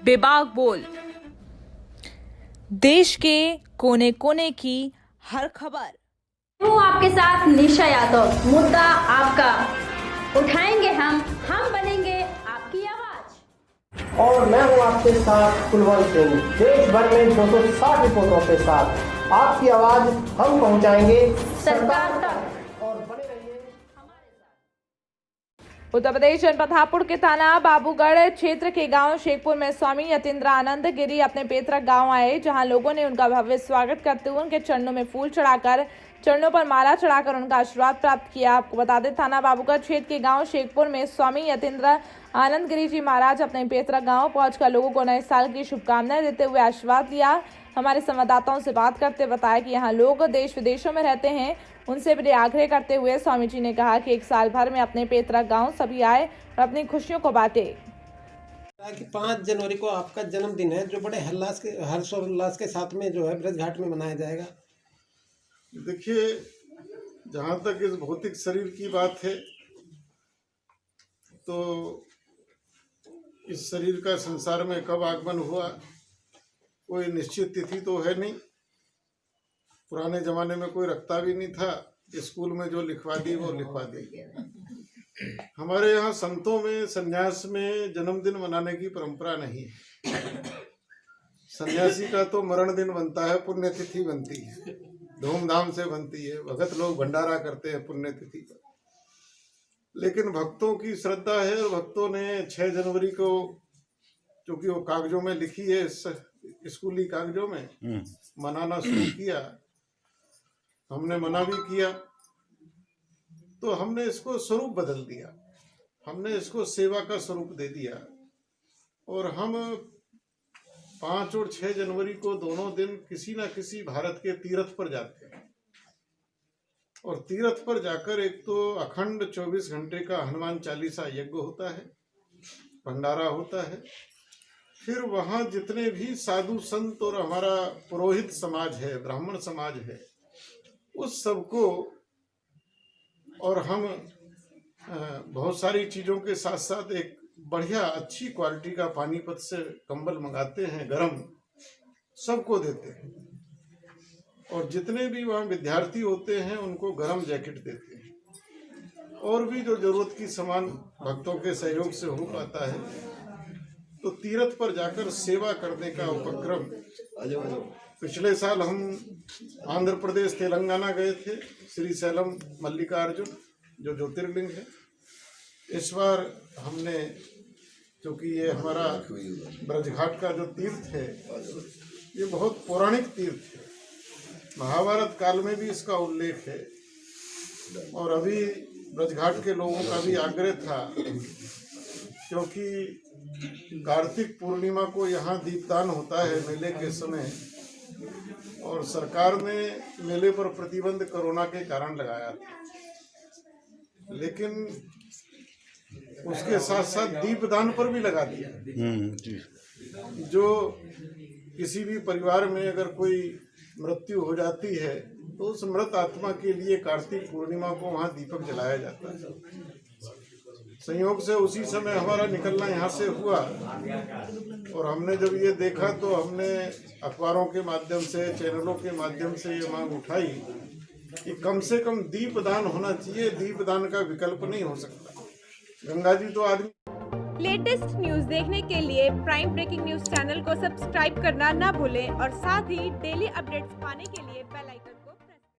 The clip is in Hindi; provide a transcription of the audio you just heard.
बेबाक बोल। देश के कोने कोने की हर खबर। हूँ आपके साथ निशा यादव। मुद्दा आपका उठाएंगे हम बनेंगे आपकी आवाज। और मैं हूँ आपके साथ कुलवंत सिंह। देश भर में 260 रिपोर्टों के साथ आपकी आवाज हम पहुँचाएंगे सरकार तक। और बने रहिए हमारे साथ। उत्तर प्रदेश जनपद हापुड़ के थाना बाबूगढ़ क्षेत्र के गांव शेखपुर में स्वामी यतीन्द्रानंद गिरी अपने पैतृक गांव आए, जहां लोगों ने उनका भव्य स्वागत करते हुए उनके चरणों में फूल चढ़ाकर, चरणों पर माला चढ़ाकर उनका आशीर्वाद प्राप्त किया। आपको बता दें, थाना बाबूगढ़ क्षेत्र के गांव शेखपुर में स्वामी यतीन्द्र आनंद गिरी जी महाराज अपने पैतृक गांव पहुंचकर लोगों को नए साल की शुभकामनाएं देते हुए आशीर्वाद लिया। हमारे संवाददाताओं से बात करते बताया कि यहाँ लोग देश विदेशों में रहते हैं, उनसे भी आग्रह करते हुए स्वामी जी ने कहा कि एक साल भर में अपने पैतृक गांव सभी आए और अपनी खुशियों को बांटे। कि 5 जनवरी को आपका जन्मदिन है, जो बड़े हर्षोल्लास के साथ में जो है ब्रज घाट में मनाया जाएगा। देखिए, जहाँ तक इस भौतिक शरीर की बात है, तो इस शरीर का संसार में कब आगमन हुआ कोई निश्चित तिथि तो है नहीं। पुराने जमाने में कोई रखता भी नहीं था, स्कूल में जो लिखवा दी वो लिखवा दी। हमारे यहाँ संतों में संन्यास में जन्मदिन मनाने की परंपरा नहीं है। सन्यासी का तो मरण दिन बनता है, पुण्यतिथि बनती है, धूमधाम से बनती है, भगत लोग भंडारा करते हैं पुण्यतिथि पर। लेकिन भक्तों की श्रद्धा है और भक्तों ने 6 जनवरी को, क्योंकि वो कागजों में लिखी है, स्कूली कागजों में मनाना शुरू किया। हमने मना भी किया, तो हमने इसको स्वरूप बदल दिया, हमने इसको सेवा का स्वरूप दे दिया। और हम 5 और 6 जनवरी को दोनों दिन किसी न किसी भारत के तीर्थ पर जाते हैं। और तीर्थ पर जाकर एक तो अखंड 24 घंटे का हनुमान चालीसा यज्ञ होता है, भंडारा होता है। फिर वहाँ जितने भी साधु संत और हमारा पुरोहित समाज है, ब्राह्मण समाज है, उस सबको, और हम बहुत सारी चीज़ों के साथ साथ एक बढ़िया अच्छी क्वालिटी का पानीपत से कंबल मंगाते हैं, गरम, सबको देते हैं। और जितने भी वहाँ विद्यार्थी होते हैं उनको गरम जैकेट देते हैं। और भी जो जरूरत की सामान भक्तों के सहयोग से हो पाता है, तो तीर्थ पर जाकर सेवा करने का उपक्रम। पिछले साल हम आंध्र प्रदेश तेलंगाना गए थे, श्री सैलम मल्लिकार्जुन जो ज्योतिर्लिंग है। इस बार हमने, क्योंकि ये हमारा ब्रजघाट का जो तीर्थ है, ये बहुत पौराणिक तीर्थ है, महाभारत काल में भी इसका उल्लेख है। और अभी ब्रजघाट के लोगों का भी आग्रह था, क्योंकि कार्तिक पूर्णिमा को यहाँ दीपदान होता है मेले के समय, और सरकार ने मेले पर प्रतिबंध कोरोना के कारण लगाया था। लेकिन उसके साथ साथ दीपदान पर भी लगा दिया। जो किसी भी परिवार में अगर कोई मृत्यु हो जाती है, तो उस मृत आत्मा के लिए कार्तिक पूर्णिमा को वहाँ दीपक जलाया जाता है। संयोग से उसी समय हमारा निकलना यहाँ से हुआ, और हमने जब ये देखा तो हमने अखबारों के माध्यम से, चैनलों के माध्यम से ये मांग उठाई कि कम से कम दीपदान होना चाहिए। दीपदान का विकल्प नहीं हो सकता। गंगा जी तो आदमी। लेटेस्ट न्यूज देखने के लिए प्राइम ब्रेकिंग न्यूज चैनल को सब्सक्राइब करना ना भूलें और साथ ही डेली अपडेट्स पाने के लिए बेल आइकन